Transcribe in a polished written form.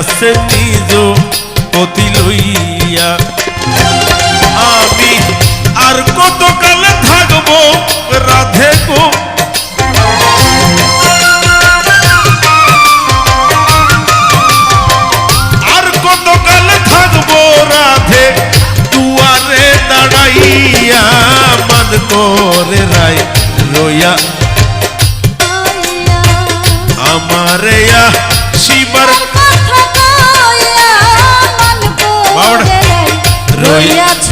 আছে নিজ পতি লইয়া। আমি আর কত কালে থাকবো রাধে গো, আর কত কালে থাকবো রাধে দুয়ারে দাঁড়াইয়া। মান করে রায় রইয়া আমারে শিবার রইয়াছ